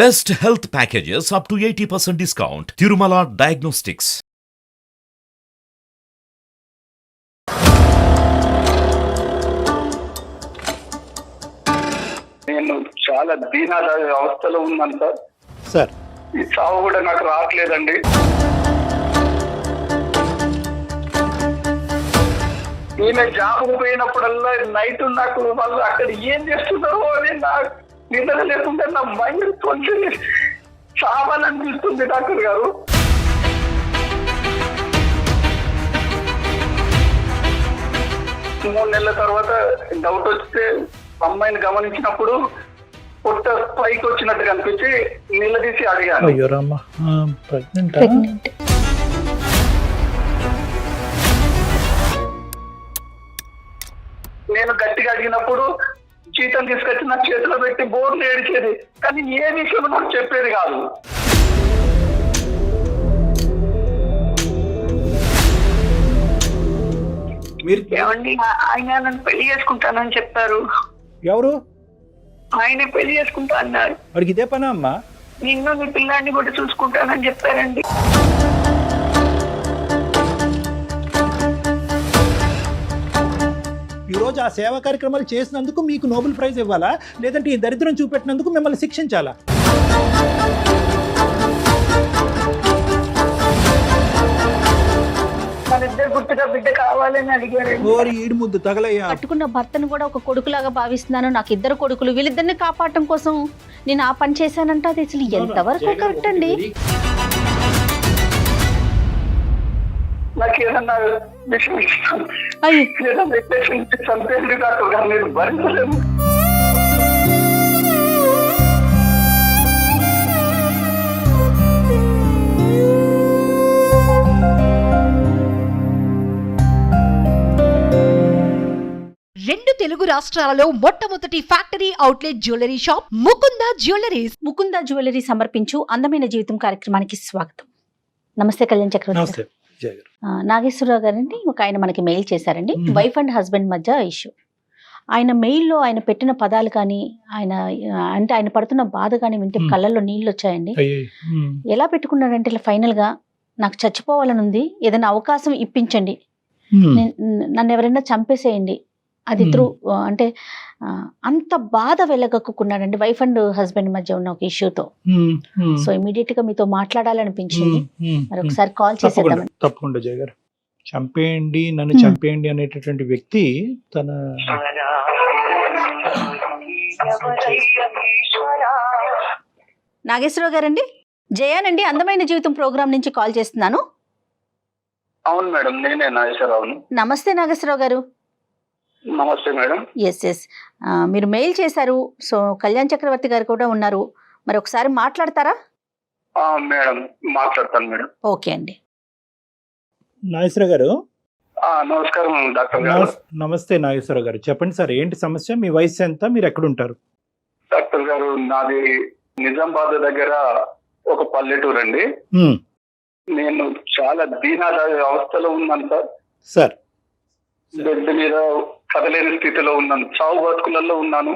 Best health packages up to 80% discount. Tirumala Diagnostics. నేను చాలా దీనాల అవస్థలో ఉన్నాను సార్. ఈ చావు కూడా నాకు రావట్లేదండి. ఈమె జాబ్ పోయినప్పుడల్లా నైట్ నాకు వాళ్ళు అక్కడ ఏం చేస్తున్నారో అని నాకు నిద్ర లేకుండా నా మైండ్ కొంచెం చావాలనిపిస్తుంది డాక్టర్ గారు. మూడు నెలల తర్వాత డౌట్ వస్తే అమ్మాయిని గమనించినప్పుడు పొట్ట పైకి వచ్చినట్టు కనిపించి నిలదీసి అడిగాను. అయ్యో రామ్మా, ప్రెగ్నెంట్. నేను గట్టిగా అడిగినప్పుడు జీతం తీసుకొచ్చి నా చేతిలో పెట్టి బోర్లు ఏడిచేది, కానీ ఏ విషయం నాకు చెప్పేది కాదు. మీరు ఏమండి, ఆయన నన్ను పెళ్లి చేసుకుంటానని చెప్పారు. ఎవరు? ఆయన పెళ్లి చేసుకుంటా అన్నారు. వాడికి ఇదే పనా అమ్మా? నిన్ను నీ పిల్లాన్ని కూడా చూసుకుంటానని చెప్పారండి. ఈరోజు ఆ సేవా కార్యక్రమాలు చేసినందుకు మీకు నోబెల్ ప్రైజ్ ఇవ్వాలా, లేదంటే ఈ దరిద్రం చూపెట్టినందుకు మిమ్మల్ని శిక్షించాలా? వాళ్ళిద్దరు గుర్తుగా బిడ్డ కావాలని అడిగారు. ఓరి ఈడు ముద్దు తగలయ్యా. కట్టుకున్న భర్తను కూడా ఒక కొడుకులాగా భావిస్తున్నాను. నాకు ఇద్దరు కొడుకులు, వీళ్ళిద్దరిని కాపాడటం కోసం నేను ఆ పని చేశానంటే అది అసలు ఎంతవరకు కరెక్ట్ అండి? నాకు ఏదన్నా విషయం ఇస్తాను, అయ్యి ఏదన్నా చంపేది డాక్టర్ గారు, నేను భరించలేము. రెండు తెలుగు రాష్ట్రాలలో మొట్టమొదటి factory outlet jewellery shop Mukunda jewelleries. Mukunda jewellery సమర్పించు అందమైన జీవితం కార్యక్రమానికి స్వాగతం. నమస్తే కళ్యాణ్ చక్రవర్తి. నమస్తే జయ గారు. నాగేశ్వరరావు గారండి, ఒక ఆయన మనకి మెయిల్ చేశారండి. వైఫ్ అండ్ హస్బెండ్ మధ్య ఇష్యూ. ఆయన మెయిల్లో ఆయన పెట్టిన పదాలు కానీ ఆయన అంటే ఆయన పడుతున్న బాధ కానీ వింటే కళ్ళల్లో నీళ్ళు వచ్చాయండి. ఎలా పెట్టుకున్నాడంటే ఇలా ఫైనల్ గా, నాకు చచ్చిపోవాలని ఉంది, ఏదైనా అవకాశం ఇప్పించండి, నన్ను ఎవరైనా చంపేసేయండి, అది త్రూ అంటే అంత బాధ వెళ్ళగక్కున్నాడండి వైఫ్ అండ్ హస్బెండ్ మధ్య ఉన్న ఒక ఇష్యూతో. సో ఇమీడియట్ గా మీతో మాట్లాడాలనిపించింది. మరి ఒకసారి కాల్ చేసేద్దాం. తప్పకుండా జయ గారు. చంపేయండి, నన్ను చంపేయండి అనేటటువంటి వ్యక్తి తన నాగేశ్వరరావు గారండి, జయానండి, అందమైన జీవితం ప్రోగ్రామ్ నుంచి కాల్ చేస్తున్నాను. అవును మేడం, నేనే నాగేశ్వరరావును. నమస్తే నాగేశ్వరరావు గారు. నమస్తే మేడం. ఎస్ మీరు మెయిల్ చేశారు. సో కళ్యాణ్ చక్రవర్తి గారు కూడా ఉన్నారు, మరి ఒకసారి మాట్లాడతారా? మేడం మాట్లాడతాను మేడం. ఓకే అండి. నాగేశ్వర గారు. నమస్కారం డాక్టర్ గారు. నమస్తే నాగేశ్వర గారు, చెప్పండి సార్, ఏంటి సమస్య? మీ వయసు ఎంత? మీరు ఎక్కడుంటారు? డాక్టర్ గారు, నాది నిజామాబాద్ దగ్గర ఒక పల్లెటూరు అండి. నేను చాలా దీనాల అవస్థలో ఉన్నాను సార్. బెడ్ మీద కదలేని స్థితిలో ఉన్నాను, చావు బతుకులలో ఉన్నాను.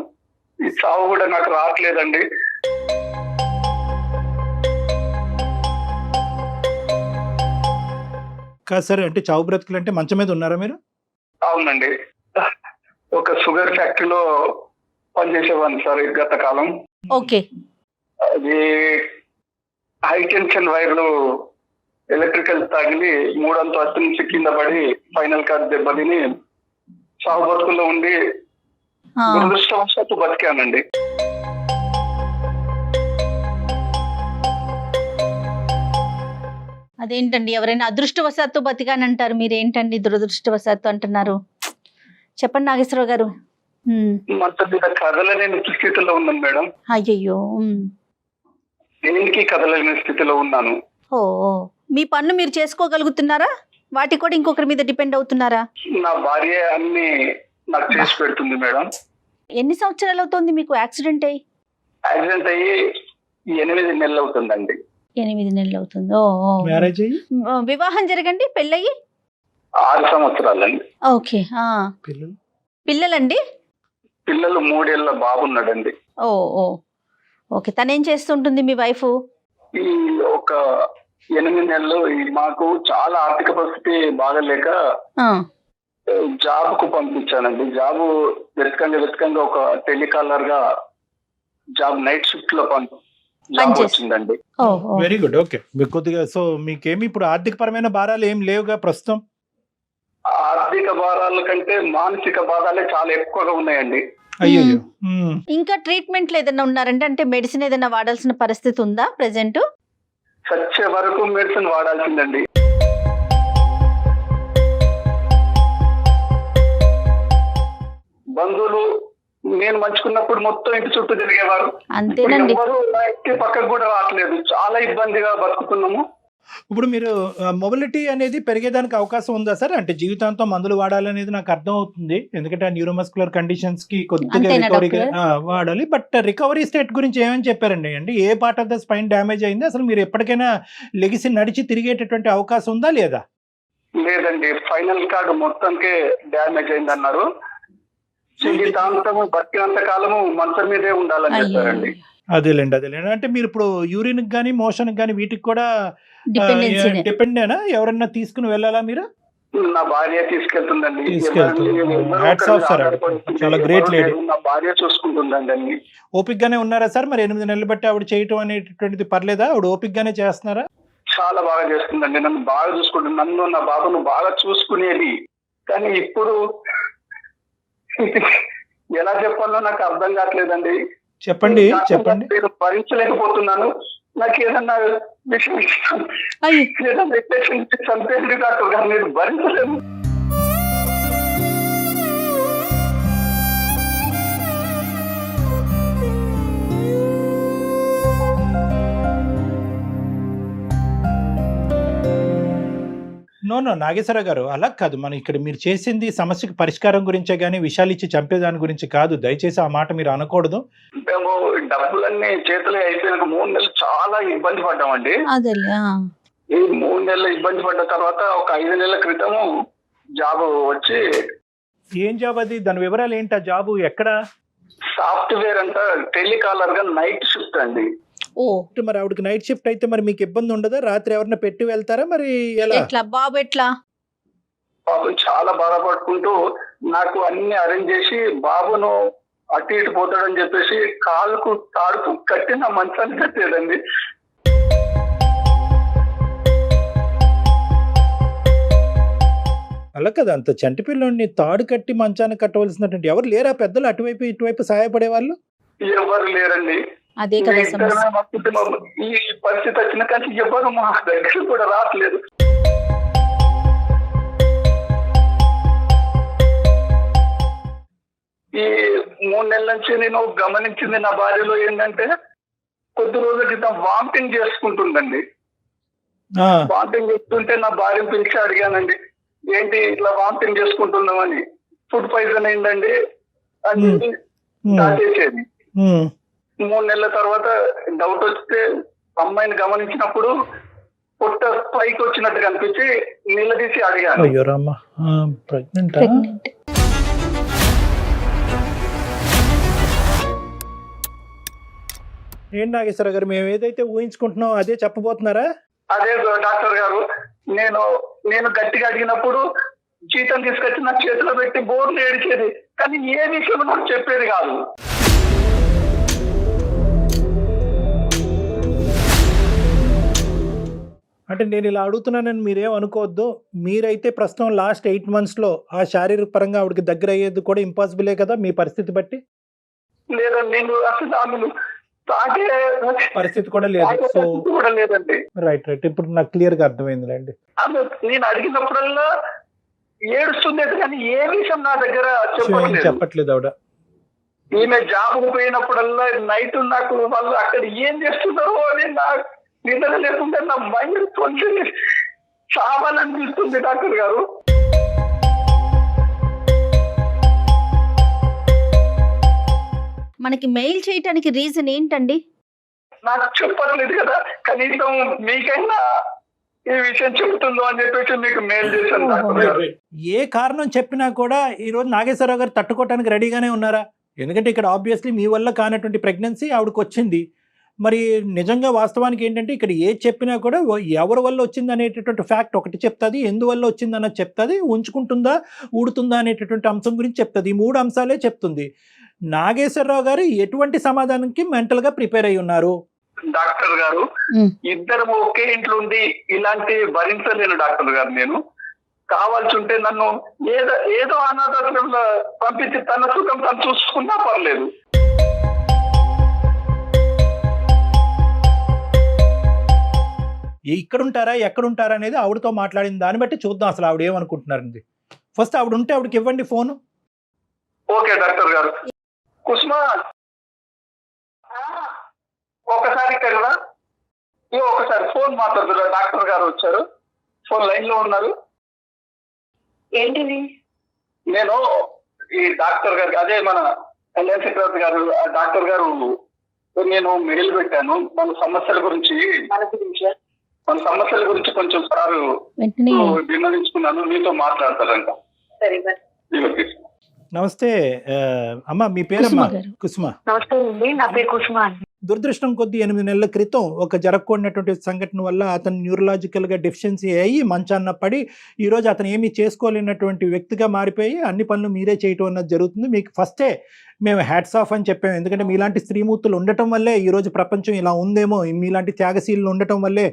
ఈ చావు కూడా నాకు రావట్లేదండి. కాదు సార్, అంటే చావు బ్రతుకులు అంటే మంచం మీద ఉన్నారా మీరు? అవునండి, ఒక షుగర్ ఫ్యాక్టరీలో పనిచేసేవాడిని సార్ గత కాలం. ఓకే. అది హై టెన్షన్ వైర్లు ఎలక్ట్రికల్ తగిలి 3వ అంతస్తు నుంచి కింద పడి ఫైనల్ కార్డ్ దెబ్బతిని చావు బతుకుల్లో ఉండి దురదృష్టవశాత్తు బతికానండి. అదేంటండి, ఎవరైనా అదృష్టవశాత్తు బతికానంటారు, మీరేంటండి దురదృష్టవశాత్తు అంటున్నారు? చెప్పండి నాగేశ్వరరావు గారు. మొత్తం మీద కదలలేని స్థితిలో ఉన్నాను మేడం. అయ్యయ్యో. దేనికి కదలలేని స్థితిలో ఉన్నాను. ఓ, మీ పనులు మీరు చేసుకోగలుగుతున్నారా? వాటి కూడా ఇంకొకరి మీద డిపెండ్ అవుతున్నారా? నా భార్య అన్ని నాకు చేసి పెడుతుంది మేడం. ఎన్ని సంవత్సరాలు అవుతుంది మీకు యాక్సిడెంట్ అయ్యి? యాక్సిడెంట్ అయ్యి 8 నెలలు అవుతుందండి. 8 నెలలు అవుతుంది. మ్యారేజ్ అయ్యి వివాహం జరగండి, పెళ్ళయి 6 సంవత్సరాలండి. ఓకే. పిల్లలు పిల్లలండి? పిల్లలు 3 ఏళ్ల బాబు ఉన్నాడండి. ఓ ఓకే, తను ఏం చేస్తుంటుంది మీ వైఫ్? ఈ ఒక 8 నెలలు మాకు చాలా ఆర్థిక పరిస్థితి బాగలేక జాబ్ కు పంపించానండి. జాబ్ వెతకంగా ఒక టెలికాలర్ గా జాబ్ నైట్ షిఫ్ట్ లో జాబ్ వచ్చిందండి. Very good. ఓకే, కొద్దిగా సో మీకేమి ఇప్పుడు ఆర్థిక పరమైన భారాలు ఏం లేవుగా ప్రస్తుతం? ఆర్థిక భారాల కంటే మానసిక బాధాలే చాలా ఎక్కువగా ఉన్నాయండి. అయ్యో. ఇంకా ట్రీట్మెంట్లు ఏదైనా ఉన్నారంటే, అంటే మెడిసిన్ ఏదైనా వాడాల్సిన పరిస్థితి ఉందా ప్రెసెంట్? చచ్చే వరకు మెడిసిన్ వాడాల్సిందండి. బంధువులు నేను మంచుకున్నప్పుడు మొత్తం ఇంటి చుట్టూ తిరిగేవారు. అంతేనండి. ఎవరు నా ఇంటి పక్కకు కూడా రావట్లేదు. చాలా ఇబ్బందిగా బతుకుతున్నాము. ఇప్పుడు మీరు మొబిలిటీ అనేది పెరిగేదానికి అవకాశం ఉందా సార్? అంటే జీవితాంతం మందులు వాడాలనేది నాకు అర్థం అవుతుంది, ఎందుకంటే న్యూరోమస్కులర్ కండిషన్స్ కి కొద్దిగా రికవరీగా వాడాలి. బట్ రికవరీ స్టేట్ గురించి ఏమని చెప్పారండి? అంటే ఏ part of the spine damage అయింది, అసలు మీరు ఎప్పటికైనా లెగిసి నడిచి తిరిగేటటువంటి అవకాశం ఉందా లేదా? లేదండి, ఫైనల్ కార్డు మొత్తానికే డ్యామేజ్ అయింది అన్నారు. జీవితాంతము బతికినంత కాలము మంచం మీదే ఉండాలని చెప్పారండి. అదేలేండి. అంటే మీరు ఇప్పుడు యూరిన్ కానీ మోషన్ కానీ వీటికి కూడా డిపెండేనా? ఎవరన్నా తీసుకుని వెళ్ళాలా మీరు? నా భార్య తీసుకెళ్తుందండి. చాలా గ్రేట్ లేడీ. నా భార్య చూసుకుంటుందండి అన్ని. ఓపిక్ గానే ఉన్నారా సార్? మరి 8 నెలలు బట్టి ఆవిడ చేయటం అనేటటువంటిది పర్లేదా? ఆవిడ ఓపిక్ గానే చేస్తున్నారా? చాలా బాగా చేస్తుందండి. నన్ను బాగా చూసుకుంటుంది. నన్ను నా బాబును బాగా చూసుకునేది. కానీ ఇప్పుడు ఎలా చెప్పాలో నాకు అర్థం కావట్లేదండి. చెప్పండి. నేను భరించలేకపోతున్నాను. నాకు ఏదన్నా విషయం ఏదన్నా చంపేది డాక్టర్ గారు, నేను భరించలేను. నో నాగేశ్వరరావు గారు, అలా కాదు. మనం ఇక్కడ మీరు చేసింది సమస్యకు పరిష్కారం గురించే గానీ విషయాలు ఇచ్చి చంపేదాని గురించి కాదు. దయచేసి ఆ మాట మీరు అనకూడదు. మేము డబ్బులన్నీ చేతులు అయిపోయినాక 3 నెలలు చాలా ఇబ్బంది పడ్డామండి. ఈ 3 నెలలు ఇబ్బంది పడ్డ తర్వాత ఒక 5 నెలల క్రితము జాబ్ వచ్చి. ఏం జాబ్ అది? దాని వివరాలు ఏంటి? ఆ జాబ్ ఎక్కడ? సాఫ్ట్వేర్ అంట, టెలికాలర్ గా నైట్ షిఫ్ట్ అండి. మరి ఆవిడకి నైట్ షిఫ్ట్ అయితే మరి మీకు ఇబ్బంది ఉండదా? రాత్రి ఎవరన్నా పెట్టి వెళ్తారా? మరి ఎలా బాబు ఎట్లా? బాబు చాలా బాధపడుకుంటూ నాకు అన్ని అరేంజ్ చేసి బాబును అటు ఇటు పోతాడని చెప్పేసి కాలుకు తాడుకు కట్టి నా మంచాన్ని కట్టేదండి. అలా కదా, అంత చంటి పిల్లోడిని తాడు కట్టి మంచాన్ని కట్టవలసినటువంటి ఎవరు లేరా పెద్దలు అటువైపు ఇటువైపు సహాయపడే వాళ్ళు? ఎవరు లేరండి. అదే కదా ఈ పరిస్థితి వచ్చిన కానీ ఎవరు మా దగ్గర కూడా రావట్లేదు. ఈ 3 నెలల నుంచి నేను గమనించింది నా భార్యలో ఏంటంటే, కొద్ది రోజుల క్రితం వామిటింగ్ చేసుకుంటుందండి. వామిటింగ్ చేస్తుంటే నా భార్యను పిలిచి అడిగానండి, ఏంటి ఇట్లా వామిటింగ్ చేసుకుంటున్నామని. ఫుడ్ పాయిజన్ అయిందండి అని దాచేసేది. 3 నెలల తర్వాత డౌట్ వస్తే అమ్మాయిని గమనించినప్పుడు పొట్ట పైకి వచ్చినట్టు కనిపించి నిలదీసి అడిగాను. ఏంటి నాగేశ్వర గారు, మేము ఏదైతే ఊహించుకుంటున్నాం అదే చెప్పబోతున్నారా? అదే డాక్టర్ గారు, నేను గట్టిగా అడిగినప్పుడు జీతం తీసుకొచ్చి నా చేతిలో పెట్టి బోర్లు ఏడిచేది, కానీ ఏ విషయం నాకు చెప్పేది కాదు. అంటే నేను ఇలా అడుగుతున్నానని మీరేం అనుకోవద్దు. మీరైతే ప్రస్తుతం లాస్ట్ 8 monthsలో ఆ శారీరక పరంగా ఆవిడకి దగ్గర అయ్యేది కూడా ఇంపాసిబులే కదా మీ పరిస్థితి బట్టి? లేదండి, నేను అసలు ఆమెను తాగే పరిస్థితి కూడా లేదు. సో కూడా లేదండి. రైట్. ఇప్పుడు నాకు క్లియర్ గా అర్థమైందిలేండి. ఆమె నేను అడిగినప్పుడల్లా ఏడుస్తుంది, కానీ ఏ విషయం నా దగ్గర చెప్పట్లేదు ఆవిడ. ఈమె జాబ్కు పోయినప్పుడల్లా నైట్ నాకు వాళ్ళు అక్కడ ఏం చేస్తున్నారో అని నాకు నిద్ర లేకుండా నా మైండ్ కొంచెం చావాలనిపిస్తుంది డాక్టర్ గారు. మనకి మెయిల్ చేయడానికి రీజన్ ఏంటండి? నాకు చెప్పట్లేదు కదా, కనీసం మీకైనా ఈ విషయం చెప్తుందో అని చెప్పేసి మీకు మెయిల్ చేశాను. ఏ కారణం చెప్పినా కూడా ఈ రోజు నాగేశ్వరరావు గారు తట్టుకోవటానికి రెడీగానే ఉన్నారా? ఎందుకంటే ఇక్కడ ఆబ్వియస్లీ మీ వల్ల కానటువంటి ప్రెగ్నెన్సీ ఆవిడకి వచ్చింది. మరి నిజంగా వాస్తవానికి ఏంటంటే ఇక్కడ ఏది చెప్పినా కూడా ఎవరి వల్ల వచ్చింది అనేటటువంటి ఫ్యాక్ట్ ఒకటి చెప్తుంది, ఎందువల్ల వచ్చింది అన్నది చెప్తుంది, ఉంచుకుంటుందా ఊడుతుందా అనేటటువంటి అంశం గురించి చెప్తుంది. ఈ 3 అంశాలే చెప్తుంది. నాగేశ్వరరావు గారు ఎటువంటి సమాధానానికి మెంటల్గా ప్రిపేర్ అయి ఉన్నారు? డాక్టర్ గారు, ఇద్దరు ఒకే ఇంట్లో ఉండి ఇలాంటి భరించలేను డాక్టర్ గారు. నేను కావాల్సి ఉంటే నన్ను ఏదో అనాథాశ్రమంలో పంపించి తన సుఖం తను చూసుకున్నా పర్లేదు. ఇక్కడుంటారా ఎక్కడుంటారా అనేది ఆవిడతో మాట్లాడిన దాన్ని బట్టి చూద్దాం అసలు ఆవిడ ఏమనుకుంటున్నారండి. ఫస్ట్ ఆవిడ ఉంటే ఆవిడకి ఇవ్వండి ఫోను. ఓకే డాక్టర్ గారు. కుసుమా, ఒకసారి ఇక్కడ ఒకసారి ఫోన్ మాట్లాడుతున్నారు. డాక్టర్ గారు వచ్చారు, ఫోన్ లైన్ లో ఉన్నారు. ఏంటిది? నేను ఈ డాక్టర్ గారు, అదే మన కళ్యాణ్ చక్రవర్తి గారు, డాక్టర్ గారు, నేను మెయిల్ పెట్టాను మన సమస్యల గురించి కొంచెం సార్ విన్నవించుకున్నాను, మీతో మాట్లాడతారంట. సరే. నమస్తే అమ్మా, మీ పేరమ్మా? కుసుమ. నమస్తే అండి, నా పేరు కుసుమ అండి. దురదృష్టం కొద్ది 8 నెలల క్రితం ఒక జరగకూడనటువంటి సంఘటన వల్ల అతను న్యూరలాజికల్గా డెఫిషియన్సీ అయ్యి మంచాన్న పడి ఈరోజు అతను ఏమీ చేసుకోలేనటువంటి వ్యక్తిగా మారిపోయి అన్ని పనులు మీరే చేయటం అన్నది జరుగుతుంది. మీకు ఫస్టే మేము హ్యాట్స్ ఆఫ్ అని చెప్పాము. ఎందుకంటే మీలాంటి స్త్రీమూర్తులు ఉండటం వల్లే ఈరోజు ప్రపంచం ఇలా ఉందేమో, మీలాంటి త్యాగశీలు ఉండటం వల్లే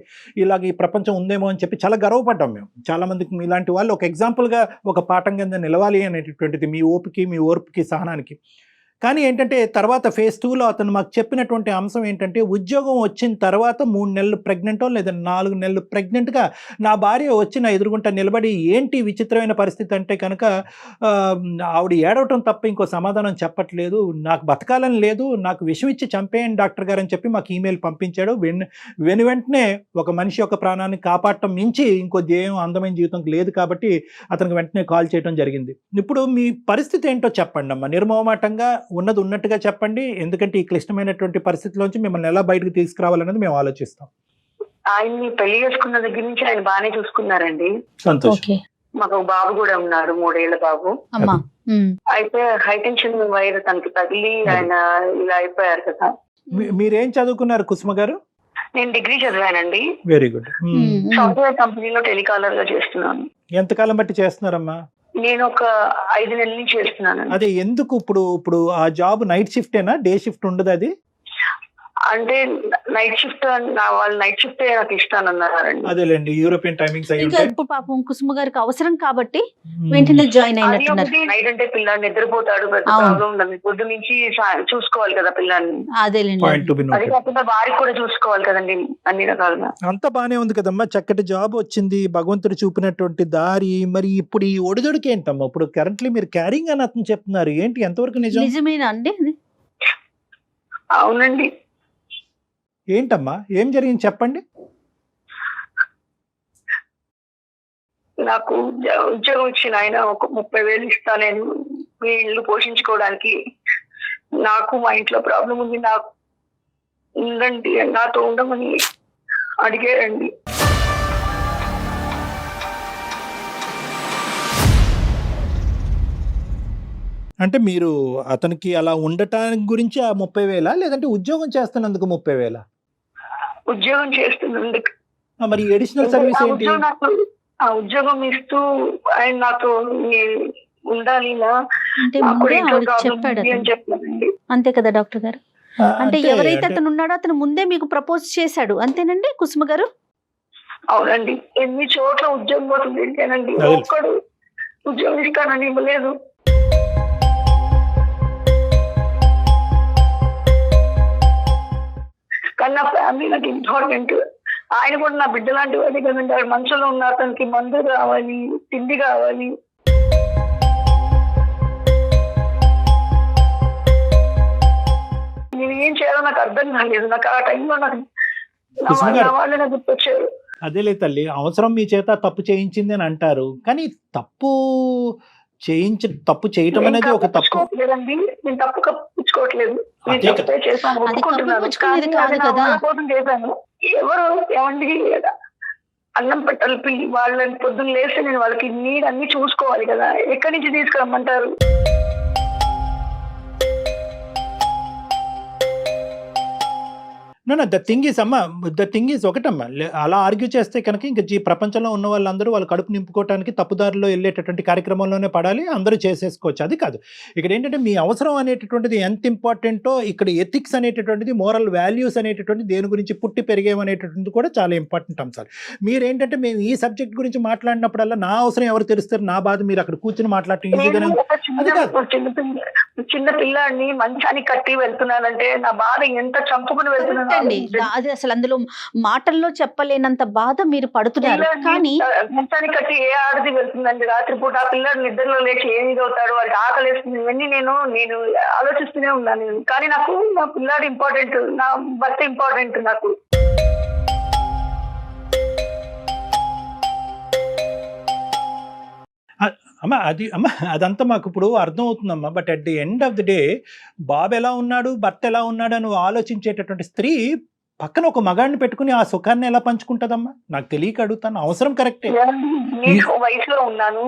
ఇలాగ ఈ ప్రపంచం ఉందేమో అని చెప్పి చాలా గర్వపడ్డాం మేము. చాలామందికి మీలాంటి వాళ్ళు ఒక ఎగ్జాంపుల్గా ఒక పాఠం కింద నిలవాలి అనేటటువంటిది మీ ఓపికి, మీ ఓర్పుకి, సహనానికి. కానీ ఏంటంటే తర్వాత ఫేజ్ 2లో అతను మాకు చెప్పినటువంటి అంశం ఏంటంటే, ఉద్యోగం వచ్చిన తర్వాత 3 నెలలు ప్రెగ్నెంటో లేదా 4 నెలలు ప్రెగ్నెంట్గా నా భార్య వచ్చి నా ఎదురుగుంట నిలబడి ఏంటి విచిత్రమైన పరిస్థితి అంటే కనుక ఆవిడ ఏడవటం తప్ప ఇంకో సమాధానం చెప్పట్లేదు, నాకు బతకాలని లేదు, నాకు విషం ఇచ్చి చంపేయండి డాక్టర్ గారు అని చెప్పి మాకు ఈమెయిల్ పంపించాడు. వెంటనే ఒక మనిషి యొక్క ప్రాణాన్ని కాపాడటం మించి ఇంకో ధ్యేయం అందమైన జీవితం లేదు కాబట్టి అతనికి వెంటనే కాల్ చేయడం జరిగింది. ఇప్పుడు మీ పరిస్థితి ఏంటో చెప్పండి అమ్మా, నిర్మోహమాటంగా ఉన్నది ఉన్నట్టుగా చెప్పండి. ఎందుకంటే ఈ క్లిష్టమైనటువంటి పరిస్థితిలోంచి మిమ్మల్ని ఎలా బయటకు తీసుకురావాలనేది మేము ఆలోచిస్తాం. ఆయన్ని పెళ్లి చేసుకున్న దగ్గర నుంచి ఆయన బాగానే చూసుకున్నారండి. సంతోషం. మాకు ఒక బాబు కూడా ఉన్నారు, 3 ఏళ్ల బాబు. అయితే హైటెన్షన్ వైర్ తనకి తగిలి ఆయన ఇలా అయిపోయారు కదా. మీరేం చదువుకున్నారు కుసుమ గారు? నేను డిగ్రీ చదివానండి. Very good. సాఫ్ట్వేర్ కంపెనీలో టెలికాలర్ గా చేస్తున్నాను. ఎంతకాలం బట్టి చేస్తున్నారమ్మా? నేను ఒక 5 నెలల నుంచి చేస్తున్నాను. అదే ఎందుకు ఇప్పుడు ఆ జాబ్ నైట్ షిఫ్టేనా, డే షిఫ్ట్ ఉండదు? అది అంటే నైట్ షిఫ్ట్, వాళ్ళు నైట్ షిఫ్ట్ నాకు ఇష్టాన్ని అన్నారండి. అదేలేండి, యూరోపియన్ టైమింగ్స్ అయ్యి ఉంటాయి. ఇప్పుడు పాపం కుసుమ గారికి అవసరం కాబట్టి వెంటనే జాయిన్ అయినట్టున్నారు. నైట్ అంటే పిల్లాన్ని నిద్రపోతాడు, పెద్ద ప్రాబ్లం ఉండదు. పొద్దు నుంచి చూసుకోవాలి కదా పిల్లాన్ని. అదేలేండి, అది కాకుండా వారికి కూడా చూసుకోవాలి కదండి అన్ని రకాలుగా. అంతా బానే ఉంది కదమ్మా, చక్కటి జాబ్ వచ్చింది, భగవంతుడు చూపినటువంటి దారి. మరి ఇప్పుడు ఈ ఒడిదొడికి ఏంటమ్మా? ఇప్పుడు కరెంట్లీ మీరు క్యారింగ్ అని అతను చెప్తున్నారు, ఏంటి ఎంతవరకు నిజం? నిజమేనా అండి? అవునండి. ఏంటమ్మా, ఏం జరిగింది చెప్పండి. నాకు ఉద్యోగం ఇచ్చిన ఆయన ఒక 30,000 ఇస్తా, నేను మీ ఇల్లు పోషించుకోవడానికి. నాకు మా ఇంట్లో ప్రాబ్లం ఉంది, నాకు ఉండండి, నాతో ఉండమని అడిగారండి. అంటే మీరు అతనికి అలా ఉండటానికి గురించి ఆ 30,000 లేదంటే ఉద్యోగం చేస్తున్నందుకు 30,000? ఉద్యోగం చేస్తున్నందుకు. మరి అడిషనల్ సర్వీస్ ఏంటి? ఆ ఉద్యోగం ఇస్తూ ఆయన నాతో ఉండాలి చెప్పాడండి. అంతే కదా డాక్టర్ గారు? అంటే ఎవరైతే అతను ఉన్నాడో అతను ముందే మీకు ప్రపోజ్ చేశాడు, అంతేనండి కుసుమ గారు? అవునండి. ఎన్ని చోట్ల ఉద్యోగం కోసం తిరిగానండి, ఒక్కడు ఉద్యోగం ఇస్తానని ఇవ్వలేదు. కానీ నా ఫ్యామిలీ నాకు ఇంపార్టెంట్. ఆయన కూడా నా బిడ్డ లాంటి వాడి కదండి. మనసులో ఉన్న అతనికి మందు కావాలి, తిండి కావాలి. నేను ఏం చేయాలో నాకు అర్థం కాలేదు. నాకు ఆ టైంలో నాకు వాళ్ళే నాకు గుర్తొచ్చారు. అదేలే తల్లి, అవసరం మీ చేత తప్పు చేయించింది అని అంటారు, కానీ తప్పు చేయటం అనేది ఒక తప్పు లేదండి. నేను తప్పు కప్పించుకోవట్లేదు, చేశాను. ఎవరు ఏమండి అన్నం పెట్టాలి పిల్లి వాళ్ళని పొద్దున్న లేస్తే నేను వాళ్ళకి నీడ్ అన్ని చూసుకోవాలి కదా. ఎక్కడి నుంచి తీసుకురమ్మంటారు? ద థింగ్ ఈజ్ ఒకటమ్మా, అలా ఆర్గ్యూ చేస్తే కనుక ఇంకా ప్రపంచంలో ఉన్న వాళ్ళందరూ వాళ్ళ కడుపు నింపుకోవడానికి తప్పుదారిలో వెళ్ళేటటువంటి కార్యక్రమంలోనే పడాలి, అందరూ చేసేసుకోవచ్చు. అది కాదు ఇక్కడ ఏంటంటే మీ అవసరం అనేటటువంటిది ఎంత ఇంపార్టెంటో ఇక్కడ ఎథిక్స్ అనేటటువంటిది, మోరల్ వాల్యూస్ అనేటటువంటిది, దేని గురించి పుట్టి పెరిగేమనేటటువంటిది కూడా చాలా ఇంపార్టెంట్ అంశాలు. మీరేంటంటే మేము ఈ సబ్జెక్ట్ గురించి మాట్లాడినప్పుడల్లా నా అవసరం ఎవరు తెలుస్తారు, నా బాధ మీరు అక్కడ కూర్చొని మాట్లాడటం ఈజీగానే. అది కాదు, చిన్న పిల్లాడిని మంచానికి కట్టి వెళ్తున్నానంటే నా బాధ ఎంత చంపుకుని వెళ్తున్నాను అండి. అది అసలు అందులో మాటల్లో చెప్పలేనంత బాధ మీరు పడుతున్నారు. కానీ మంచానికి కట్టి ఏ ఆడది వెళ్తుందండి రాత్రిపూట? ఆ పిల్లాడు నిద్రలో లేచి ఏమి అవుతాడు, వాడికి ఆకలేస్తుంది, ఇవన్నీ నేను ఆలోచిస్తూనే ఉన్నాను. కానీ నాకు నా పిల్లాడు ఇంపార్టెంట్, నా భర్త ఇంపార్టెంట్ నాకు. అదంతా మాకు ఇప్పుడు అర్థం అవుతుందమ్మా. But at the end of the day బాబు ఎలా ఉన్నాడు, భర్త ఎలా ఉన్నాడు అని ఆలోచించేటటువంటి స్త్రీ పక్కన ఒక మగాడిని పెట్టుకుని ఆ సుఖాన్ని ఎలా పంచుకుంటదమ్మా? నాకు తెలియక అడుగుతాను, అవసరం కరెక్టే. నేను వయసులో ఉన్నాను,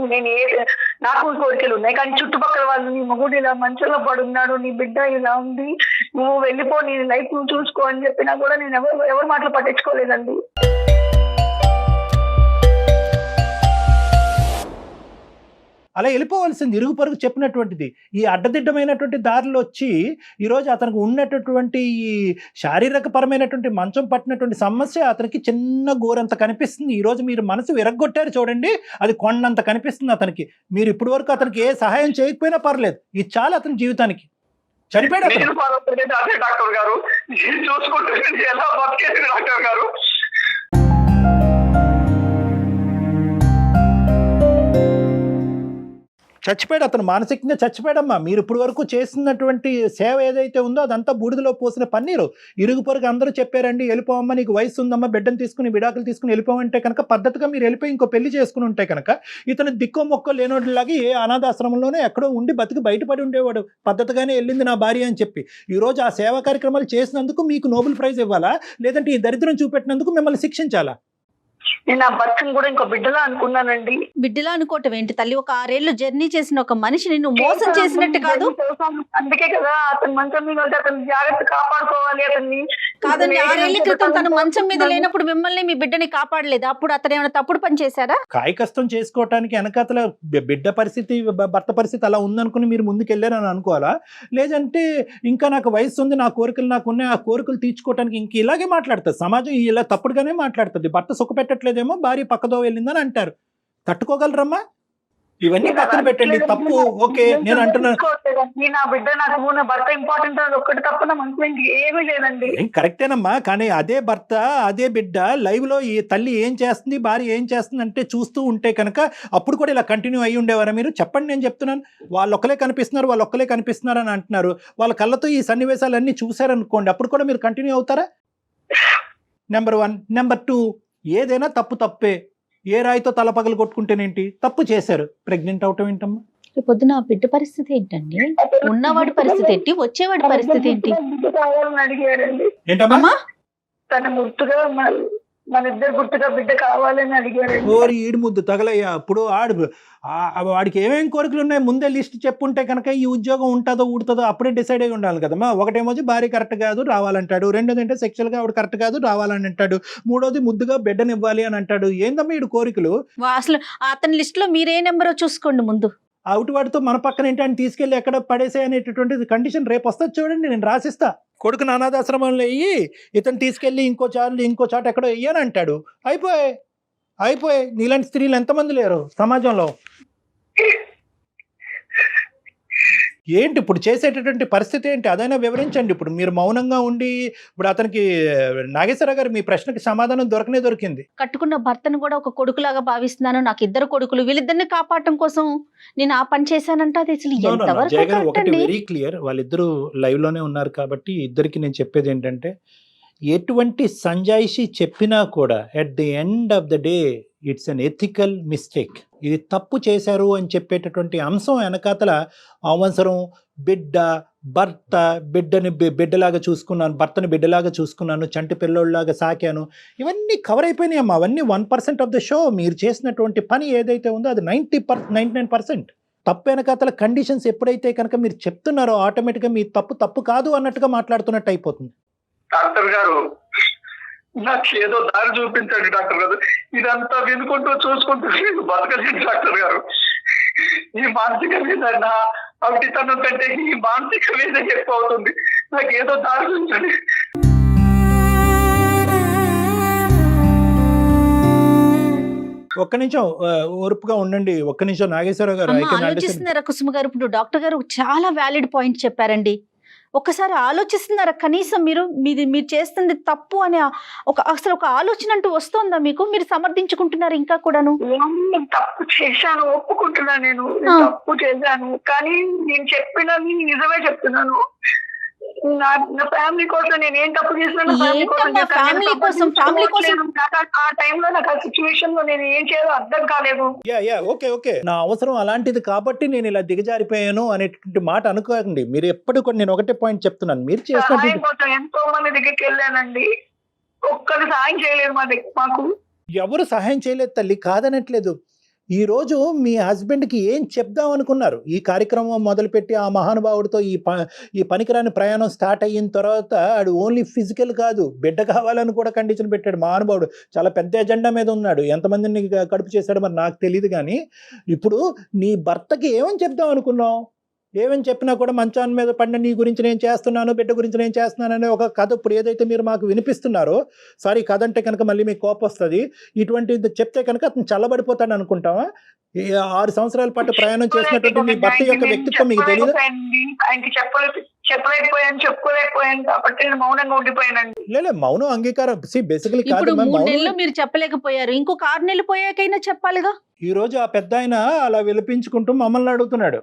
నాకు కోరికలు ఉన్నాయి, కానీ చుట్టుపక్కల వాళ్ళు నీ మగుడు ఇలా మంచంలో పడున్నాడు, నీ బిడ్డ ఇలా ఉంది, నువ్వు వెళ్ళిపో, నీ లైఫ్ నువ్వు చూసుకో అని చెప్పినా కూడా నేను ఎవరి మాటలు పట్టించుకోలేదండి. అలా వెళ్ళిపోవాల్సింది, ఇరుగు పరుగు చెప్పినటువంటిది. ఈ అడ్డదిడ్డమైనటువంటి దారిలో వచ్చి ఈరోజు అతనికి ఉన్నటువంటి ఈ శారీరక పరమైనటువంటి మంచం పట్టినటువంటి సమస్య అతనికి చిన్న గోరంత కనిపిస్తుంది. ఈరోజు మీరు మనసు విరగ్గొట్టారు చూడండి, అది కొండంత కనిపిస్తుంది అతనికి. మీరు ఇప్పటి వరకు అతనికి ఏ సహాయం చేయకపోయినా పర్లేదు, ఇది చాలా అతని జీవితానికి. చనిపోయాడు డాక్టర్ గారు, చూసుకుంటే ఎలా బతికేది డాక్టర్ గారు? చచ్చిపోయాడు అతను, మానసికంగా చచ్చిపోయాడమ్మా. మీరు ఇప్పుడు వరకు చేసినటువంటి సేవ ఏదైతే ఉందో అదంతా బూడిదలో పోసిన పన్నీరు. ఇరుగు పొరుగు అందరూ చెప్పారండి వెళ్ళిపోవమ్మా, నీకు వయసు ఉందమ్మా, బిడ్డను తీసుకుని విడాకులు తీసుకుని వెళ్ళిపోమంటే కనుక పద్ధతిగా మీరు వెళ్ళిపోయి ఇంకో పెళ్లి చేసుకుని ఉంటే కనుక ఇతను దిక్కో మొక్కో లేనోడిలాగా ఏ అనాథాశ్రమంలోనే ఎక్కడో ఉండి బతికి బయటపడి ఉండేవాడు. పద్ధతిగానే వెళ్ళింది నా భార్య అని చెప్పి. ఈరోజు ఆ సేవా కార్యక్రమాలు చేసినందుకు మీకు నోబెల్ ప్రైజ్ ఇవ్వాలా, లేదంటే ఈ దరిద్రం చూపెట్టినందుకు మిమ్మల్ని శిక్షించాలా? నేను ఆ భర్తను కూడా ఇంకో బిడ్డలా అనుకున్నానండి. బిడ్డలా అనుకోవటం ఏంటి తల్లి? ఒక 6 ఏళ్ళు జర్నీ చేసిన ఒక మనిషిని నువ్వు మోసం చేసినట్టు కాదు. అందుకే కదా అతను మంచం మీద ఉంటే అతను జాగ్రత్త కాపాడుకోవాలి. అతన్ని కాదండి, 6 ఏళ్ల క్రితం తను మంచం మీద లేనప్పుడు మిమ్మల్ని మీ బిడ్డని కాపాడలేదు, అప్పుడు అతను ఏమైనా తప్పుడు పని చేశారా? కాయ కష్టం చేసుకోవటానికి వెనకాతల బిడ్డ పరిస్థితి, భర్త పరిస్థితి అలా ఉందనుకుని మీరు ముందుకెళ్ళారని అనుకోవాలా? లేదంటే ఇంకా నాకు వయసు ఉంది, నా కోరికలు నాకు ఉన్నాయి, ఆ కోరికలు తీర్చుకోవటానికి ఇంక ఇలాగే మాట్లాడుతుంది సమాజం, ఇలా తప్పుడుగానే మాట్లాడుతుంది. భర్త సుఖ పెట్టట్లేదేమో, భార్య పక్కదో వెళ్ళిందని అంటారు. తట్టుకోగలరమ్మా? ఇవన్నీ పక్కన పెట్టండి, తప్పు ఓకే నేను అంటున్నాను. నా బిడ్డ నాకు నా భర్త ఇంపార్టెంట్ అని ఒక్కటి తప్ప నా మనసులో ఏమీ లేదండి. కరెక్టేనమ్మా, కానీ అదే భర్త అదే బిడ్డ లైవ్ లో ఈ తల్లి ఏం చేస్తుంది, భార్య ఏం చేస్తుంది అంటే చూస్తూ ఉంటే కనుక అప్పుడు కూడా ఇలా కంటిన్యూ అయ్యి ఉండేవారా మీరు? చెప్పండి, నేను చెప్తున్నాను. వాళ్ళు ఒక్కలే కనిపిస్తున్నారు అని అంటున్నారు. వాళ్ళ కళ్ళతో ఈ సన్నివేశాలన్నీ చూసారనుకోండి, అప్పుడు కూడా మీరు కంటిన్యూ అవుతారా? నెంబర్ 1. నెంబర్ 2, ఏదైనా తప్పే. ఏ రాయితో తల పగలు కొట్టుకుంటేనేంటి, తప్పు చేశారు, ప్రెగ్నెంట్ అవటం ఏంటమ్మా? పొద్దున బిడ్డ పరిస్థితి ఏంటండి? ఉన్నవాడి పరిస్థితి ఏంటి, వచ్చేవాడి పరిస్థితి ఏంటి? అడిగారండి ఏంటమ్మా? తన గుర్తుగా మన ఇద్దరు గుర్తుగా బిడ్డ కావాలని అడిగారు. ఓరి ఈడు ముద్దు తగలయ్యా. అప్పుడు వాడికి ఏమేమి కోరికలు ఉన్నాయి ముందే లిస్ట్ చెప్పుంటే కనుక ఈ ఉద్యోగం ఉంటుందో ఊడుతుందో అప్పుడే డిసైడ్ అయ్యి ఉండాలి కదమ్మా. ఒకటేమో భార్య కరెక్ట్ కాదు రావాలంటాడు, రెండోది అంటే సెక్షువల్గా ఆవిడ కరెక్ట్ కాదు రావాలని అంటాడు, మూడోది ముద్దుగా బిడ్డనివ్వాలి అని అంటాడు. ఏందమ్మా ఈడు కోరికలు? అసలు అతని లిస్ట్ లో మీరే నెంబరో చూసుకోండి ముందు. అవుట్ వాడితో మన పక్కన ఏంటి అని తీసుకెళ్ళి ఎక్కడ పడేసే అనేటటువంటి కండిషన్ రేపు వస్తుంది చూడండి, నేను రాసిస్తా. కొడుకు అనాథాశ్రమంలో వెయ్యి, ఇతను తీసుకెళ్ళి ఇంకో చాట ఎక్కడో వెయ్యని అంటాడు. అయిపోయి నీలాంటి స్త్రీలు ఎంతమంది లేరు సమాజంలో? ఏంటి ఇప్పుడు చేసేటటువంటి పరిస్థితి ఏంటి, అదైనా వివరించండి. ఇప్పుడు మీరు మౌనంగా ఉండి ఇప్పుడు అతనికి నాగేశ్వరరావు గారు మీ ప్రశ్నకి సమాధానం దొరికింది. కట్టుకున్న భర్తను కూడా ఒక కొడుకులాగా భావిస్తున్నాను, నాకు 2 కొడుకులు, వీళ్ళిద్దరిని కాపాడటం కోసం నేను ఆ పని చేశానంటే అది అసలు ఎంతవరకు? ఒకటి వెరీ క్లియర్, వాళ్ళిద్దరూ లైవ్ లోనే ఉన్నారు కాబట్టి ఇద్దరికి నేను చెప్పేది ఏంటంటే, ఎటువంటి సంజాయిషి చెప్పినా కూడా at the end of the day it's an ethical mistake. ఇది తప్పు చేశారు అని చెప్పేటటువంటి అంశం వెనకాతల అవసరం, భర్త బిడ్డలాగా చూసుకున్నాను, భర్తని బిడ్డలాగా చూసుకున్నాను, చంటి పిల్లోళ్ళలాగా సాకాను, ఇవన్నీ కవర్ అయిపోయినాయి అమ్మా. అవన్నీ 1% ఆఫ్ ద షో. మీరు చేసినటువంటి పని ఏదైతే ఉందో అది 99%. తప్పు వెనకాతల కండిషన్స్ ఎప్పుడైతే కనుక మీరు చెప్తున్నారో ఆటోమేటిక్గా మీ తప్పు కాదు అన్నట్టుగా మాట్లాడుతున్నట్టు అయిపోతుంది. డాక్టర్ గారు నాకు ఏదో దారి చూపించండి డాక్టర్ గారు. ఇదంతా వినుకుంటూ చూసుకుంటూ నేను బతకలేను డాక్టర్ గారు. ఈ మానసిక వేదన అవిటితనం కంటే ఈ మానసిక వేదన ఎక్కువ అవుతుంది. నాకు ఏదో దారి చూపించండి. ఒక్క నిమిషం ఓర్పుగా ఉండండి. ఒక్క నిమిషం నాగేశ్వరరావు గారు. అమ్మ, ఆలోచిస్తున్నారా కుసుమ గారు? ఇప్పుడు డాక్టర్ గారు చాలా వ్యాలిడ్ పాయింట్ చెప్పారండి. ఒక్కసారి ఆలోచిస్తున్నారా కనీసం? మీరు చేస్తుంది తప్పు అని అసలు ఒక ఆలోచన అంటూ వస్తుందా మీకు? మీరు సమర్థించుకుంటున్నారు ఇంకా కూడాను? నేను తప్పు చేశాను, ఒప్పుకుంటున్నా. నేను తప్పు చేశాను, కానీ నేను చెప్పినది నిజమే చెప్తున్నాను. నా ఫ్యామిలీ కోసం నేను ఏం తప్పు చేసినా ఫ్యామిలీ కోసం ఆ టైంలో నాకు ఆ సిచ్యువేషన్ లో నేను ఏం చేయాలో అర్థం కాలేదు. ఓకే నా అవసరం అలాంటిది కాబట్టి నేను ఇలా దిగజారిపోయాను అనేటువంటి మాట అనుకోకండి. మీరు ఎప్పుడు కూడా నేను ఒకటే పాయింట్ చెప్తున్నాను. మీరు చేసిన ఎంతో మంది దగ్గరికి వెళ్ళానండి, ఒక్కరు సాయం చేయలేదు మాకు. ఎవరు సహాయం చేయలేదు తల్లి, కాదనట్లేదు. ఈ రోజు మీ హస్బెండ్కి ఏం చెప్దాం అనుకున్నారు? ఈ కార్యక్రమం మొదలుపెట్టి ఆ మహానుభావుడితో ఈ పనికిరాని ప్రయాణం స్టార్ట్ అయిన తర్వాత ఆడు ఓన్లీ ఫిజికల్ కాదు, బిడ్డ కావాలని కూడా కండిషన్ పెట్టాడు మహానుభావుడు. చాలా పెద్ద ఎజెండా మీద ఉన్నాడు. ఎంతమందిని కడుపు చేశాడో మరి నాకు తెలియదు. కానీ ఇప్పుడు నీ భర్తకి ఏమని చెప్దాం అనుకున్నావు? ఏమని చెప్పినా కూడా మంచాన్ని మీద పడిన నీ గురించి నేను చేస్తున్నాను, బిడ్డ గురించి నేను చేస్తున్నాను అనే ఒక కథ ఇప్పుడు ఏదైతే మీరు మాకు వినిపిస్తున్నారో, సారీ కథ అంటే కనుక మళ్ళీ మీకు కోపం వస్తుంది. ఇటువంటిది చెప్తే కనుక అతను చల్లబడిపోతాడు అనుకుంటావా? 6 సంవత్సరాల పాటు ప్రయాణం చేసినటువంటి నీ భర్త యొక్క వ్యక్తిత్వం మీకు తెలియదు? ఆయనకి చెప్పలేకపోయాను, చెప్పుకోలేకపోయాను కాబట్టి నేను మౌనంగా ఉండిపోయానండి. లేదు, మౌనం అంగీకారం. బేసికలీ ఇప్పుడు 3 నెలలు మీరు చెప్పలేకపోయారు, ఇంకొక 6 నెలలు పోయాకైనా చెప్పాలిగా. ఈ రోజు ఆ పెద్ద ఆయన అలా విలపించుకుంటూ మమ్మల్ని అడుగుతున్నాడు.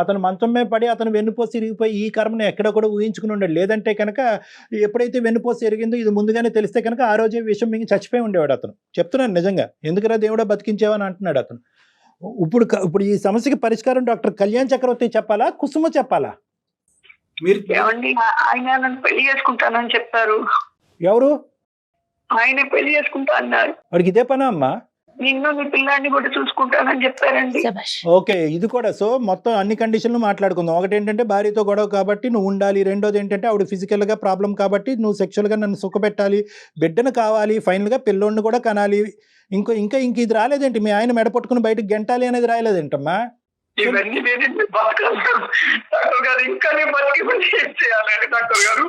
అతను మంచం మీద పడి అతను వెన్నుపోసి ఇరిగిపోయి ఈ కర్మను ఎక్కడ కూడా ఊహించుకుని ఉండడు. లేదంటే కనుక ఎప్పుడైతే వెన్నుపోసి ఎరిగిందో ఇది ముందుగానే తెలిస్తే కనుక ఆ రోజే విషయం మింగి చచ్చిపోయి ఉండేవాడు అతను. చెప్తున్నాను నిజంగా. ఎందుకురా దేవుడా బతికించేవని అంటున్నాడు అతను. ఇప్పుడు ఈ సమస్యకి పరిష్కారం డాక్టర్ కళ్యాణ్ చక్రవర్తి చెప్పాలా, కుసుమ చెప్పాలా? మీరు ఏమండి, ఆయన నన్ను పెళ్లి చేసుకుంటానని చెప్పారు. ఎవరు? ఆయన పెళ్లి చేసుకుంటా అన్నారు. వాడికి ఇదే పనా అమ్మా? నిన్ను నీ పిల్లాన్ని కూడా చూసుకుంటానని చెప్పారండి. ఓకే, ఇది కూడా. సో మొత్తం అన్ని కండిషన్లు మాట్లాడుకుందాం. ఒకటి ఏంటంటే భార్యతో గొడవ కాబట్టి నువ్వు ఉండాలి. రెండోది ఏంటంటే ఆవిడ ఫిజికల్గా ప్రాబ్లం కాబట్టి నువ్వు సెక్షువల్గా నన్ను సుఖపెట్టాలి, బిడ్డను కావాలి, ఫైనల్గా పిల్లోడిని కూడా కనాలి. ఇంక ఇది రాలేదేంటి? మీ ఆయన మెడపట్టుకుని బయటకు గెంటాలి అనేది రాయలేదేంటమ్మా? ఇవన్నీ నేను బతకాలి డాక్టర్ గారు. ఇంకా నేను బతికి ఏం చేయాలండి డాక్టర్ గారు?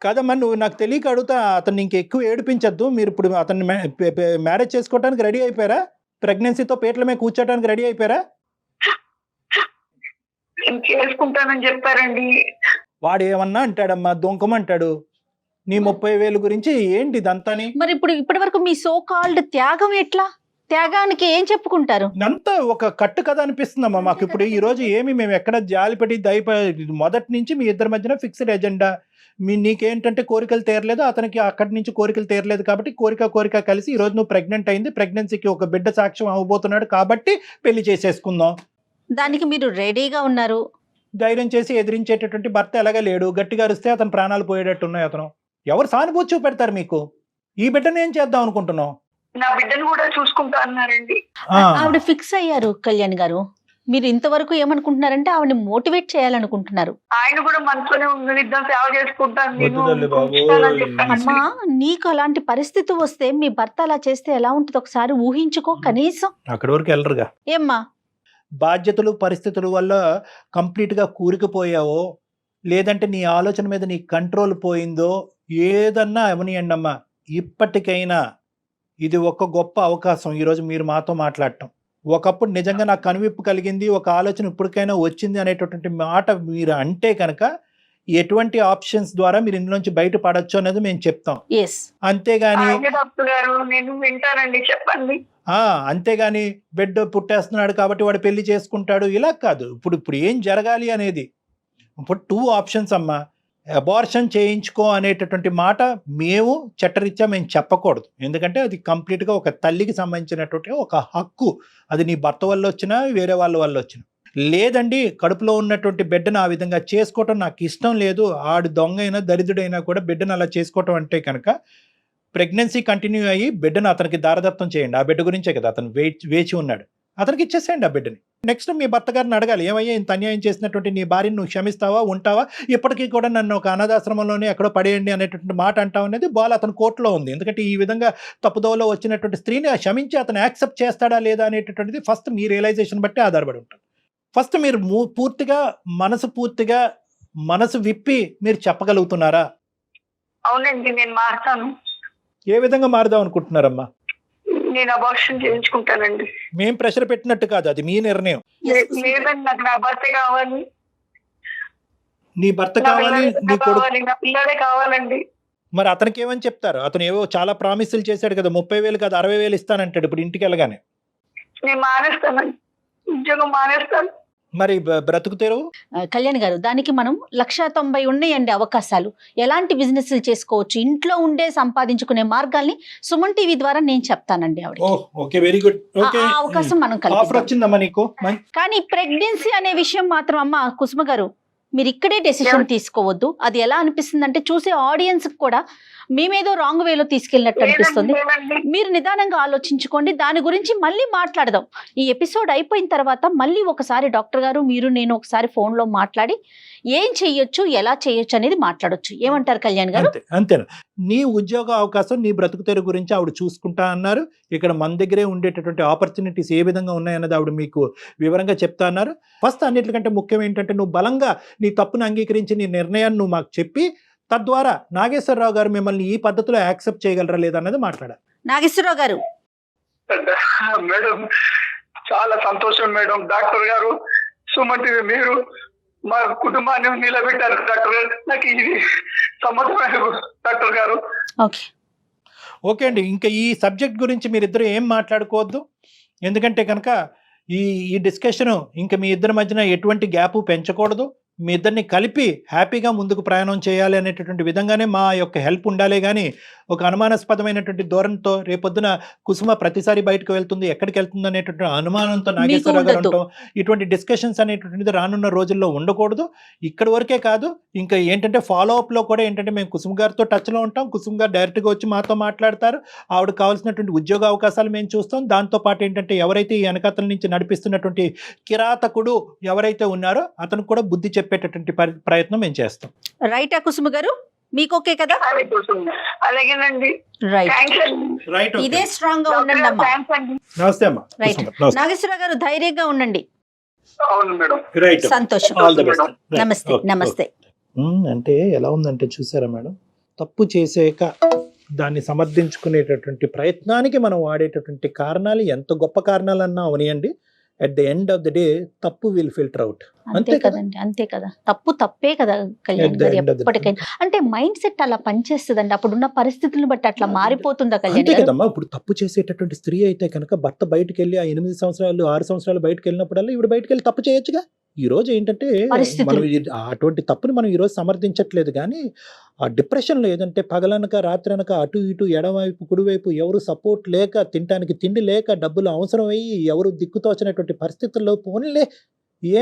కాదమ్మా, నువ్వు నాకు తెలియక అడుగుతా. అతన్ని ఇంకెక్కువ ఏడిపించద్దు. మీరు ఇప్పుడు అతన్ని మ్యారేజ్ చేసుకోవడానికి రెడీ అయిపోయారా? ప్రెగ్నెన్సీతో పేట్ల మీద కూర్చోడానికి రెడీ అయిపోయారా? చేసుకుంటానని చెప్పారండి. వాడు ఏమన్నా అంటాడమ్మా, దొంకమంటాడు. నీ 30,000 గురించి ఏంటి ఇదంతాని? మరి ఇప్పటి వరకు మీ సో కాల్డ్ త్యాగం ఎట్లా? త్యాగానికి ఏం చెప్పుకుంటారు? అంతా ఒక కట్టు కథ అనిపిస్తుందమ్మా మాకు. ఇప్పుడు ఈ రోజు మేము ఎక్కడ జాలిపడి మొదటి నుంచి మీ ఇద్దరి మధ్యన ఫిక్స్డ్ ఎజెండా. నీకేంటంటే కోరికలు తీరలేదు, అతనికి అక్కడి నుంచి కోరికలు తీరలేదు కాబట్టి కోరిక కలిసి ఈ రోజు నువ్వు ప్రెగ్నెంట్ అయింది, ప్రెగ్నెన్సీకి ఒక బిడ్డ సాక్ష్యం అవ్వబోతున్నాడు కాబట్టి పెళ్లి చేసేసుకుందాం. దానికి మీరు రెడీగా ఉన్నారు. ధైర్యం చేసి ఎదిరించేటటువంటి భర్త ఎలాగా లేడు. గట్టిగా అరిస్తే అతను ప్రాణాలు పోయేటట్టు ఉన్నాయి. అతను ఎవరు సానుభూతి చూపెడతారు మీకు? ఈ బిడ్డను ఏం చేద్దాం అనుకుంటున్నావు? నా బిడ్డను కూడా చూసుకుంటా అన్నారండి. ఆవిడ ఫిక్స్ అయ్యారు కళ్యాణ్ గారు. మీరు ఇంతవరకు ఏమనుకుంటున్నారంటే ఆవిడని మోటివేట్ చేయాలనుకుంటున్నారు. ఆయన కూడా మనసులోనే ఇద్దరు సేవ చేసుకుంటాను. అమ్మా, నీకు అలాంటి పరిస్థితి వస్తే మీ భర్త అలా చేస్తే ఎలా ఉంటుంది ఒకసారి ఊహించుకో కనీసం. అక్కడి వరకు వెళ్ళరుగా. ఏమ్మా, బాధ్యతలు పరిస్థితుల వల్ల కంప్లీట్గా కూరుకుపోయావో, లేదంటే నీ ఆలోచన మీద నీ కంట్రోల్ పోయిందో ఏదన్నా అవనియండి అమ్మా. ఇప్పటికైనా ఇది ఒక గొప్ప అవకాశం ఈరోజు మీరు మాతో మాట్లాడటం. ఒకప్పుడు నిజంగా నాకు కనువిప్పు కలిగింది, ఒక ఆలోచన ఇప్పటికైనా వచ్చింది అనేటటువంటి మాట మీరు అంటే కనుక ఎటువంటి ఆప్షన్స్ ద్వారా మీరు ఇందులోంచి బయటపడచ్చు అనేది మేము చెప్తాం. అంతేగాని నేను వింటానండి, చెప్పండి. అంతేగాని బిడ్డ పుట్టేస్తున్నాడు కాబట్టి వాడు పెళ్లి చేసుకుంటాడు ఇలా కాదు. ఇప్పుడు ఏం జరగాలి అనేది ఇప్పుడు 2 ఆప్షన్స్ అమ్మా. అబార్షన్ చేయించుకో అనేటటువంటి మాట మేము చట్టరీత్యా మేము చెప్పకూడదు. ఎందుకంటే అది కంప్లీట్గా ఒక తల్లికి సంబంధించినటువంటి ఒక హక్కు. అది నీ భర్త వల్ల వచ్చినా వేరే వాళ్ళ వల్ల వచ్చినా. లేదండి, కడుపులో ఉన్నటువంటి బిడ్డను ఆ విధంగా చేసుకోవటం నాకు ఇష్టం లేదు, ఆడు దొంగ అయినా దరిద్రుడైనా కూడా బిడ్డను అలా చేసుకోవటం అంటే కనుక ప్రెగ్నెన్సీ కంటిన్యూ అయ్యి బిడ్డను అతనికి దారదత్తం చేయండి. ఆ బిడ్డ గురించే కదా అతను వేచి ఉన్నాడు. అతనికి ఇచ్చేసేయండి ఆ బిడ్డని. నెక్స్ట్ మీ భర్త గారిని అడగాలి, ఏమయ్యా ఇంత అన్యాయం చేసినటువంటి నీ భార్యను నువ్వు క్షమిస్తావా, ఉంటావా, ఇప్పటికీ కూడా నన్ను ఒక అనాథాశ్రమంలోనే ఎక్కడో పడేయండి అనేటువంటి మాట అంటావు అనేది బాల్ అతని కోర్టులో ఉంది. ఎందుకంటే ఈ విధంగా తప్పుదోవలో వచ్చినటువంటి స్త్రీని క్షమించి అతను యాక్సెప్ట్ చేస్తాడా లేదా అనేటటువంటిది ఫస్ట్ మీ రియలైజేషన్ బట్టి ఆధారపడి ఉంటుంది. ఫస్ట్ మీరు పూర్తిగా మనసు విప్పి మీరు చెప్పగలుగుతున్నారా? అవునండి, నేను మారుతాను. ఏ విధంగా మారుదాం అనుకుంటున్నారమ్మా? నేను అబార్షన్ చేయించుకుంటానండి. మేం ప్రెషర్ పెట్టినట్టు కాదు, అది మీ నిర్ణయం. లేదండి, నాకు నా భర్త కావాలి. నీ భర్త కావాలి, నీ కొడుకు, నా పిల్లడే కావాలండి. మరి అతనికి ఏమని చెప్తారు? అతను ఏవో చాలా ప్రామిసులు చేశాడు కదా, 30,000 కాదు 60,000 ఇస్తానంటాడు ఇప్పుడు ఇంటికి వెళ్ళగానే. నేను మానేస్తానండి, ఉద్యోగం మానేస్తాను. మరి బ్రతుకు తెరువు? కళ్యాణ్ గారు, దానికి మనం 190 ఉన్నాయండి అవకాశాలు. ఎలాంటి బిజినెస్లు చేసుకోవచ్చు, ఇంట్లో ఉండే సంపాదించుకునే మార్గాల్ని సుమన్ టీవీ ద్వారా నేను చెప్తానండి ఆవిడ. Okay, very good. ఓకే, ఆ అవకాశం మనం ఆఫర్ వచ్చిందమ్మా నీకు. కానీ ప్రెగ్నెన్సీ అనే విషయం మాత్రం అమ్మ కుసుమ గారు మీరు ఇక్కడే డెసిషన్ తీసుకోవద్దు. అది ఎలా అనిపిస్తుంది అంటే చూసే ఆడియన్స్ కూడా మేమేదో రాంగ్ వేలో తీసుకెళ్ళినట్టు అనిపిస్తుంది. మీరు నిదానంగా ఆలోచించుకోండి, దాని గురించి మళ్ళీ మాట్లాడదాం. ఈ ఎపిసోడ్ అయిపోయిన తర్వాత మళ్ళీ ఒకసారి డాక్టర్ గారు మీరు నేను ఒకసారి ఫోన్లో మాట్లాడి ఏం చెయ్యొచ్చు, ఎలా చేయొచ్చు అనేది మాట్లాడొచ్చు. ఏమంటారు కళ్యాణ్ గారు? అంతేనా? నీ ఉద్యోగ అవకాశం, నీ బ్రతుకు తెరువు గురించి ఆవిడ చూసుకుంటా అన్నారు. ఇక్కడ మన దగ్గరే ఉండేటటువంటి ఆపర్చునిటీస్ ఏ విధంగా ఉన్నాయన్నది ఆవిడ మీకు వివరంగా చెప్తా అన్నారు. ఫస్ట్ అన్నిటికంటే ముఖ్యం ఏంటంటే నువ్వు బలంగా నీ తప్పును అంగీకరించి నీ నిర్ణయాన్ని నువ్వు మాకు చెప్పి తద్వారా నాగేశ్వరరావు గారు మిమ్మల్ని ఈ పద్ధతిలో యాక్సెప్ట్ చేయగలరా లేదా అన్నది మాట్లాడాలి. నాగేశ్వరరావు గారు. మేడం చాలా సంతోషం మేడం. డాక్టర్ గారు, సుమన్ టీవీ మీరు మా కుటుంబాన్ని నిలబెట్టారు డాక్టర్ గారు. నాకు ఇది సమ్మతమైన డాక్టర్ గారు. ఓకే అండి, ఇంకా ఈ సబ్జెక్ట్ గురించి మీరిద్దరు ఏం మాట్లాడుకోవద్దు. ఎందుకంటే కనుక ఈ డిస్కషన్ ఇంకా మీ ఇద్దరి మధ్యన ఎటువంటి గ్యాప్ పెంచకూడదు. మీ ఇద్దరిని కలిపి హ్యాపీగా ముందుకు ప్రయాణం చేయాలి అనేటటువంటి విధంగానే మా యొక్క హెల్ప్ ఉండాలి. కానీ ఒక అనుమానాస్పదమైనటువంటి ధోరణితో రేపొద్దున కుసుమ ప్రతిసారి బయటకు వెళ్తుంది, ఎక్కడికి వెళ్తుంది అనేటువంటి అనుమానంతో నాగేశ్వరరావు గారు ఉంటాం. ఇటువంటి డిస్కషన్స్ అనేటువంటిది రానున్న రోజుల్లో ఉండకూడదు. ఇక్కడి వరకే కాదు, ఇంకా ఏంటంటే ఫాలోఅప్లో కూడా ఏంటంటే మేము కుసుమ గారితో టచ్లో ఉంటాం. కుసుమ గారు డైరెక్ట్గా వచ్చి మాతో మాట్లాడతారు. ఆవిడకి కావాల్సినటువంటి ఉద్యోగ అవకాశాలు మేము చూస్తాం. దాంతోపాటు ఏంటంటే ఎవరైతే ఈ వెనకతల నుంచి నడిపిస్తున్నటువంటి కిరాతకుడు ఎవరైతే ఉన్నారో అతను కూడా బుద్ధి చెప్పేటటువంటి ప్రయత్నం మేము చేస్తాం. రైటా కుసుమ గారు? మీకు ఓకే కదా? అలాగేనండి. రైట్, ఇదే స్ట్రాంగ్ గా ఉండండి అమ్మా. నమస్తే అమ్మా. రైట్, నాగేశ్వరరావు గారు ధైర్యంగా ఉండండి. సంతోషం. నమస్తే. నమస్తే. అంటే ఎలా ఉందంటే చూసారా మేడం, తప్పు చేసాక దాన్ని సమర్థించుకునేటటువంటి ప్రయత్నానికి మనం వాడేటటువంటి కారణాలు ఎంత గొప్ప కారణాలన్నా అవనియండి, at the end of the day తప్పు విల్ ఫిల్టర్ అవుట్. అంతే కదండి, అంతే కదా. తప్పే కదా కళ్యాణ్ గారు ఎప్పటికైనా. అంటే మైండ్ సెట్ అలా పనిచేస్తుందండి, అప్పుడున్న పరిస్థితులను బట్టి అట్లా మారిపోతుందా కళ్యాణ్ గారు? కదమ్మా, ఇప్పుడు తప్పు చేసేటటువంటి స్త్రీ అయితే కనుక భర్త బయటకు వెళ్ళి ఆ 8 సంవత్సరాలు 6 సంవత్సరాలు బయటకు వెళ్ళినప్పుడల్లా ఈవిడ బయటకు వెళ్ళి తప్పు చేయొచ్చుగా. ఈ రోజు ఏంటంటే మనం అటువంటి తప్పుని మనం ఈరోజు సమర్థించట్లేదు. కానీ ఆ డిప్రెషన్లో ఏదంటే పగలనక రాత్రనక అటు ఇటు ఎడమవైపు కుడివైపు ఎవరు సపోర్ట్ లేక, తినడానికి తిండి లేక, డబ్బులు అవసరం అయ్యి ఎవరు దిక్కుతోచినటువంటి పరిస్థితుల్లో పోనీలే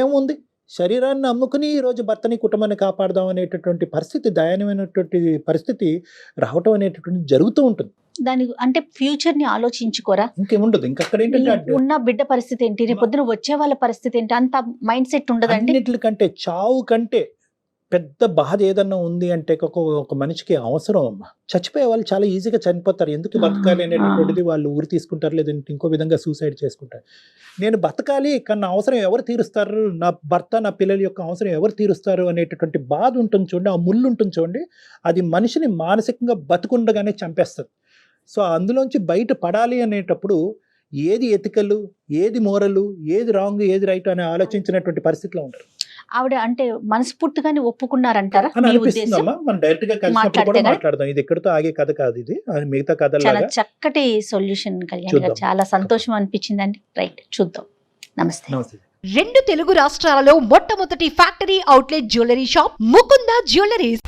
ఏముంది శరీరాన్ని అమ్ముకుని ఈరోజు భర్తని కుటుంబాన్ని కాపాడదాం అనేటటువంటి పరిస్థితి, దయనీయమైనటువంటి పరిస్థితి రావటం అనేటటువంటి జరుగుతూ ఉంటుంది. దాని అంటే ఫ్యూచర్ ని ఆలోచించుకోరా? ఇంకేముండదు. ఇంకక్కడ ఏంటంటే ఉన్న బిడ్డ పరిస్థితి ఏంటి, రేపు పొద్దున వచ్చే వాళ్ళ పరిస్థితి ఏంటి, అంత మైండ్ సెట్ ఉండదండి. అన్నిటికంటే చావు కంటే పెద్ద బాధ ఏదన్నా ఉంది అంటే ఒక మనిషికి అవసరం అమ్మా. చచ్చిపోయే వాళ్ళు చాలా ఈజీగా చనిపోతారు. ఎందుకు బతకాలి అనేటటువంటిది వాళ్ళు ఊరి తీసుకుంటారు, లేదంటే ఇంకో విధంగా సూసైడ్ చేసుకుంటారు. నేను బతకాలి కన్నా అవసరం ఎవరు తీరుస్తారు, నా భర్త నా పిల్లల యొక్క అవసరం ఎవరు తీరుస్తారు అనేటటువంటి బాధ ఉంటుంది చూడండి, ఆ ముళ్ళు ఉంటుంది చూడండి, అది మనిషిని మానసికంగా బతుకుండగానే చంపేస్తుంది. సో అందులోంచి బయట పడాలి అనేటప్పుడు ఏది ఎతికలు, ఏది మోరలు, ఏది రాంగ్, ఏది రైట్ అని ఆలోచించినటువంటి పరిస్థితిలో ఉంటారు. ఆవిడ అంటే మనస్ఫూర్తిగానే ఒప్పుకున్నారంటారా? మనం డైరెక్ట్ గా కలిసినప్పుడు కూడా మాట్లాడదాం. ఇది ఎక్కడితో ఆగే కథ కాదు, ఇది మిగతా కథ. చాలా చక్కటి సొల్యూషన్ కళ్యాణ్ గారు, చాలా సంతోషం అనిపించిందండి. రైట్, చూద్దాం. నమస్తే. 2 తెలుగు రాష్ట్రాలలో మొట్టమొదటి factory outlet jewellery shop Mukunda jewelleries.